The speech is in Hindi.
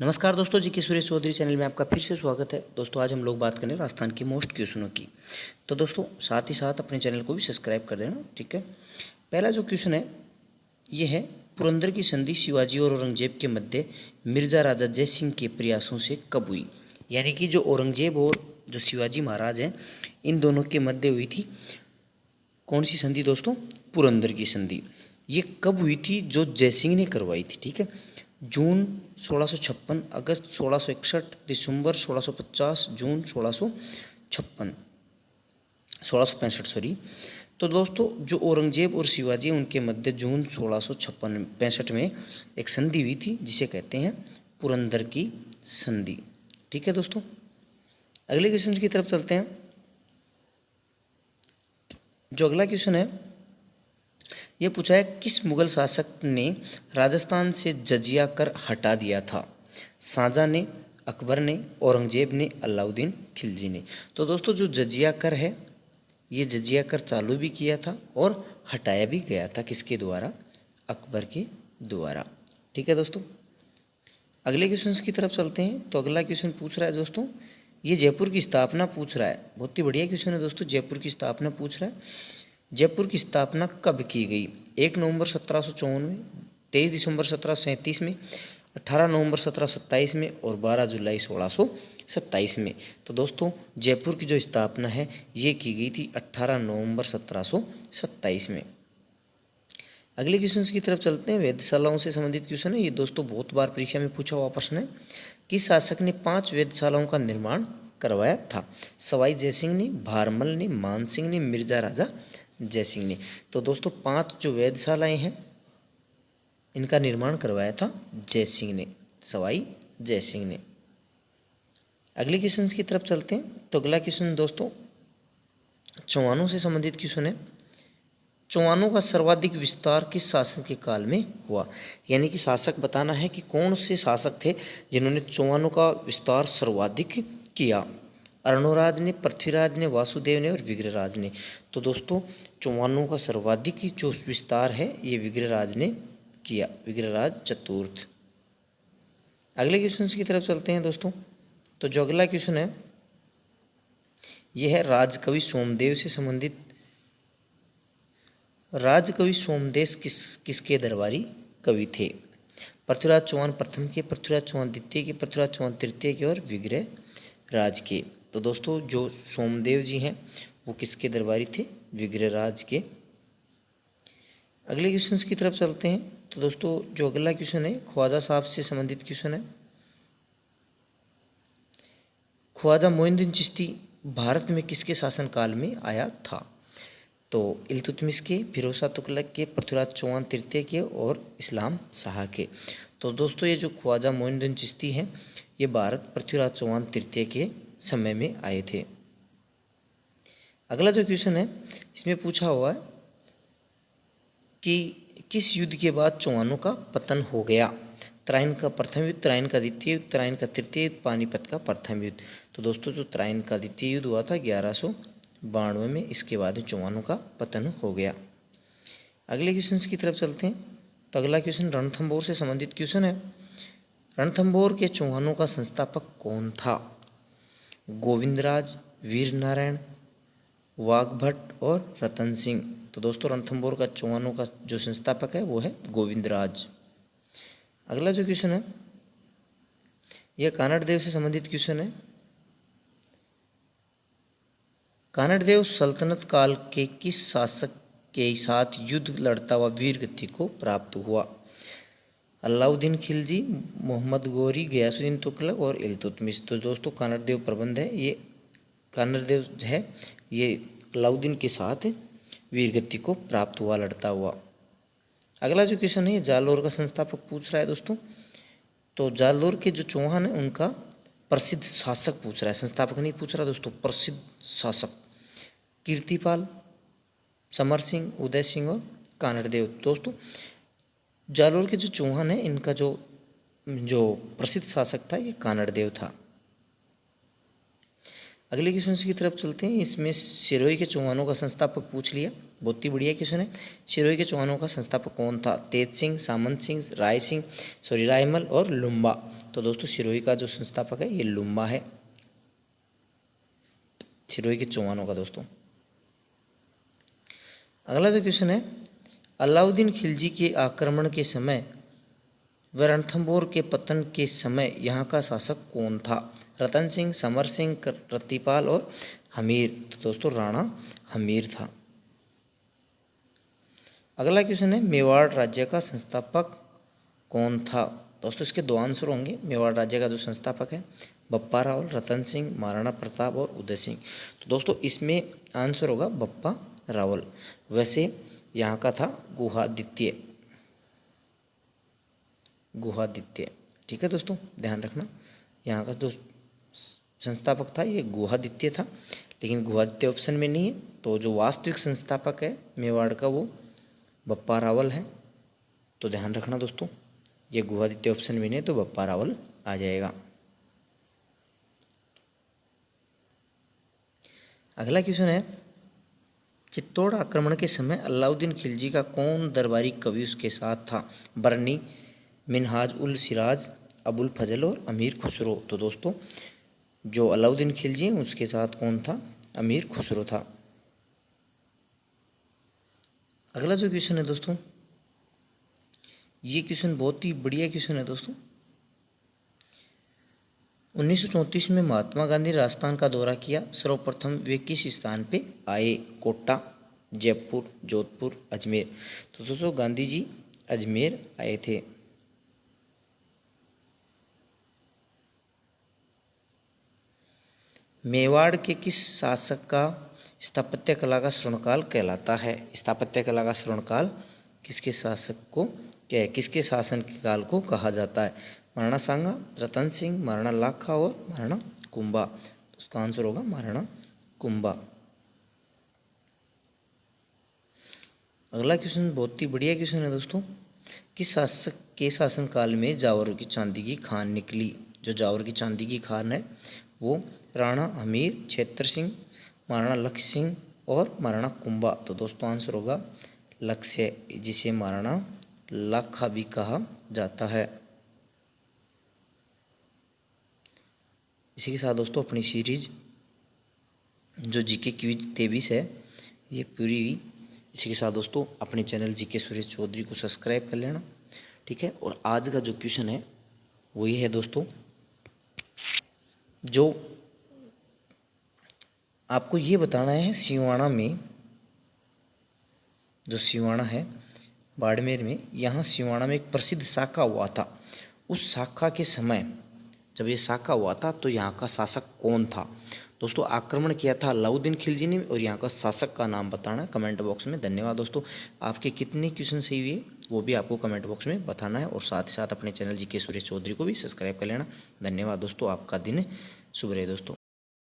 नमस्कार दोस्तों जी, के सुरेश चौधरी चैनल में आपका फिर से स्वागत है। दोस्तों आज हम लोग बात करें राजस्थान की मोस्ट क्वेश्चनों की। तो दोस्तों साथ ही साथ अपने चैनल को भी सब्सक्राइब कर देना, ठीक है। पहला जो क्वेश्चन है ये है, पुरंदर की संधि शिवाजी और औरंगजेब के मध्य मिर्जा राजा जय सिंह के प्रयासों से कब हुई। यानी कि जो औरंगजेब और जो शिवाजी महाराज हैं, इन दोनों के मध्य हुई थी कौन सी संधि दोस्तों? पुरंदर की संधि। ये कब हुई थी? जो जयसिंह ने करवाई थी, ठीक है। जून 1656, अगस्त 1661, दिसंबर 1650, जून 1656, 1665 सॉरी। तो दोस्तों जो औरंगजेब और शिवाजी उनके मध्य जून 1656 में एक संधि हुई थी जिसे कहते हैं पुरंदर की संधि, ठीक है दोस्तों। अगले क्वेश्चन की तरफ चलते हैं। जो अगला क्वेश्चन है ये पूछा है, किस मुगल शासक ने राजस्थान से जजिया कर हटा दिया था? शाहजहां ने, अकबर ने, औरंगजेब ने, अलाउद्दीन खिलजी ने। तो दोस्तों जो जजिया कर है, ये जजिया कर चालू भी किया था और हटाया भी गया था। किसके द्वारा? अकबर के द्वारा, ठीक है दोस्तों। अगले क्वेश्चन की तरफ चलते हैं। तो अगला क्वेश्चन पूछ रहा है दोस्तों, ये जयपुर की स्थापना पूछ रहा है। बहुत ही बढ़िया क्वेश्चन है दोस्तों, जयपुर की स्थापना पूछ रहा है। जयपुर की स्थापना कब की गई? 1 नवंबर 1754 में, 23 दिसंबर 1737 में, 18 नवंबर 1727 में और 12 जुलाई 1627 में। तो दोस्तों जयपुर की जो स्थापना है ये की गई थी 18 नवंबर 1727 में। अगले क्वेश्चन की तरफ चलते हैं। वेधशालाओं से संबंधित क्वेश्चन है ये दोस्तों, बहुत बार परीक्षा में पूछा हुआ प्रश्न है। किस शासक ने 5 वेधशालाओं का निर्माण करवाया था? सवाई जयसिंह ने, भारमल ने, मानसिंह ने, मिर्जा राजा जयसिंह ने। तो दोस्तों 5 जो वेधशालाएं हैं इनका निर्माण करवाया था जयसिंह ने, सवाई जयसिंह ने। अगले क्वेश्चन की तरफ चलते हैं। तो अगला क्वेश्चन दोस्तों चौहानों से संबंधित क्वेश्चन है। चौहानों का सर्वाधिक विस्तार किस शासक के काल में हुआ? यानी कि शासक बताना है कि कौन से शासक थे जिन्होंने चौहानों का विस्तार सर्वाधिक किया। अर्णोराज ने, पृथ्वीराज ने, वासुदेव ने और विग्रहराज ने। तो दोस्तों चौहानों का सर्वाधिक जो विस्तार है ये विग्रहराज ने किया, विग्रहराज चतुर्थ। अगले क्वेश्चन की तरफ चलते हैं दोस्तों। तो जो अगला क्वेश्चन है यह है राजकवि सोमदेव से संबंधित। राजकवि सोमदेव किसके दरबारी कवि थे? पृथ्वीराज चौहान प्रथम के, पृथ्वीराज चौहान द्वितीय के, पृथ्वीराज चौहान तृतीय के और विग्रह राज के। तो दोस्तों जो सोमदेव जी हैं वो किसके दरबारी थे? विग्रहराज के। अगले क्वेश्चन की तरफ चलते हैं। तो दोस्तों जो अगला क्वेश्चन है ख्वाजा साहब से संबंधित क्वेश्चन है। ख्वाजा मोइनुद्दीन चिश्ती भारत में किसके शासनकाल में आया था? तो इल्तुतमिश के, फिरोज शाह तुगलक के, पृथ्वीराज चौहान तृतीय के और इस्लाम शाह के। तो दोस्तों ये जो ख्वाजा मोइनुद्दीन चिश्ती हैं ये भारत पृथ्वीराज चौहान तृतीय के समय में आए थे। अगला जो क्वेश्चन है इसमें पूछा हुआ है कि किस युद्ध के बाद चौहानों का पतन हो गया? तराइन का प्रथम युद्ध, तराइन का द्वितीय युद्ध, तराइन का तृतीय युद्ध, पानीपत का प्रथम युद्ध। तो दोस्तों जो तराइन का द्वितीय युद्ध हुआ था 1192 में, इसके बाद चौहानों का पतन हो गया। अगले क्वेश्चन की तरफ चलते हैं। तो अगला क्वेश्चन रणथंभौर से संबंधित क्वेश्चन है। रणथंभौर के चौहानों का संस्थापक कौन था? गोविंदराज, वीर नारायण, वाघभट्ट और रतन सिंह। तो दोस्तों रणथंभौर का चौहानों का जो संस्थापक है वो है गोविंदराज। अगला जो क्वेश्चन है यह कानड़देव से संबंधित क्वेश्चन है। कानड़देव सल्तनत काल के किस शासक के साथ युद्ध लड़ता हुआ वीर गति को प्राप्त हुआ? अलाउद्दीन खिलजी, मोहम्मद गौरी, गयासुद्दीन तुगलक और इल्तुतमिश। तो दोस्तों कानड़देव प्रबंध है ये, कानड़देव है ये अलाउद्दीन के साथ वीर गति को प्राप्त हुआ लड़ता हुआ। अगला जो क्वेश्चन है जालौर का संस्थापक पूछ रहा है दोस्तों। तो जालौर के जो चौहान है उनका प्रसिद्ध शासक पूछ रहा है, संस्थापक नहीं पूछ रहा दोस्तों, प्रसिद्ध शासक। कीर्तिपाल, समर सिंह, उदय सिंह और कानड़देव। दोस्तों जालौर के जो चौहान है इनका जो प्रसिद्ध शासक था ये कानड़देव था। अगले क्वेश्चन की तरफ चलते हैं। इसमें सिरोही के चौहानों का संस्थापक पूछ लिया, बहुत ही बढ़िया क्वेश्चन है। सिरोही के चौहानों का संस्थापक कौन था? तेज सिंह, सामंत सिंह, राय सिंह, सॉरी रायमल और लुम्बा। तो दोस्तों सिरोही का जो संस्थापक है ये लुम्बा है, सिरोही के चौहानों का। दोस्तों अगला जो क्वेश्चन है, अलाउद्दीन खिलजी के आक्रमण के समय व रणथंभौर के पतन के समय यहाँ का शासक कौन था? रतन सिंह, समर सिंह, रतिपाल और हमीर। तो दोस्तों राणा हमीर था। अगला क्वेश्चन है, मेवाड़ राज्य का संस्थापक कौन था? दोस्तों इसके दो आंसर होंगे। मेवाड़ राज्य का जो संस्थापक है बप्पा रावल, रतन सिंह, महाराणा प्रताप और उदय सिंह। तो दोस्तों इसमें आंसर होगा बप्पा रावल। वैसे यहाँ का था गुहादित्य, गुहादित्य। ठीक है दोस्तों, ध्यान रखना, यहाँ का जो संस्थापक था ये गुहादित्य था, लेकिन गुहादित्य ऑप्शन में नहीं है। तो जो वास्तविक संस्थापक है मेवाड़ का वो बप्पा रावल है। तो ध्यान रखना दोस्तों, ये गुहादित्य ऑप्शन में नहीं है तो बप्पा रावल आ जाएगा। अगला क्वेश्चन है, चित्तौड़ आक्रमण के समय अलाउद्दीन खिलजी का कौन दरबारी कवि उसके साथ था? बरनी, मिनहाज उल सिराज, अबुल फजल और अमीर खुसरो। तो दोस्तों जो अलाउद्दीन खिलजी हैं उसके साथ कौन था? अमीर खुसरो था। अगला जो क्वेश्चन है दोस्तों, ये क्वेश्चन बहुत ही बढ़िया क्वेश्चन है दोस्तों। 1934 में महात्मा गांधी ने राजस्थान का दौरा किया, सर्वप्रथम वे किस स्थान पे आए? कोटा, जयपुर, जोधपुर, अजमेर। तो दोस्तों गांधी जी अजमेर आए थे। मेवाड़ के किस शासक का स्थापत्य कला का स्वर्णकाल कहलाता है? स्थापत्य कला का स्वर्णकाल किसके शासक को, क्या किसके शासन के काल को कहा जाता है? महाराणा सांगा, रतन सिंह, महाराणा लाखा और महाराणा कुंभा। तो उसका आंसर होगा महाराणा कुंभा। अगला क्वेश्चन बहुत ही बढ़िया क्वेश्चन है दोस्तों, किस शासक के शासन काल में जावर की चांदी की खान निकली? जो जावर की चांदी की खान है वो राणा हमीर, छेत्र सिंह, महाराणा लक्ष्य सिंह और महाराणा कुंभा। तो दोस्तों आंसर होगा लक्ष्य, जिसे महाराणा लाखा भी कहा जाता है। इसी के साथ दोस्तों अपनी सीरीज जो जीके क्विज 23 है ये पूरी हुई। इसी के साथ दोस्तों अपने चैनल जीके सुरेश चौधरी को सब्सक्राइब कर लेना, ठीक है। और आज का जो क्वेश्चन है वो ये है दोस्तों, जो आपको ये बताना है सिवाना में, जो सिवाना है बाड़मेर में, यहाँ सिवाना में एक प्रसिद्ध शाखा हुआ था। उस शाखा के समय जब ये शाखा हुआ था तो यहाँ का शासक कौन था? दोस्तों आक्रमण किया था अलाउद्दीन खिलजी ने, और यहाँ का शासक का नाम बताना कमेंट बॉक्स में। धन्यवाद दोस्तों, आपके कितने क्वेश्चन सही हुए वो भी आपको कमेंट बॉक्स में बताना है, और साथ ही साथ अपने चैनल जीके सुरेश चौधरी को भी सब्सक्राइब कर लेना। धन्यवाद दोस्तों, आपका दिन शुभ रहे दोस्तों।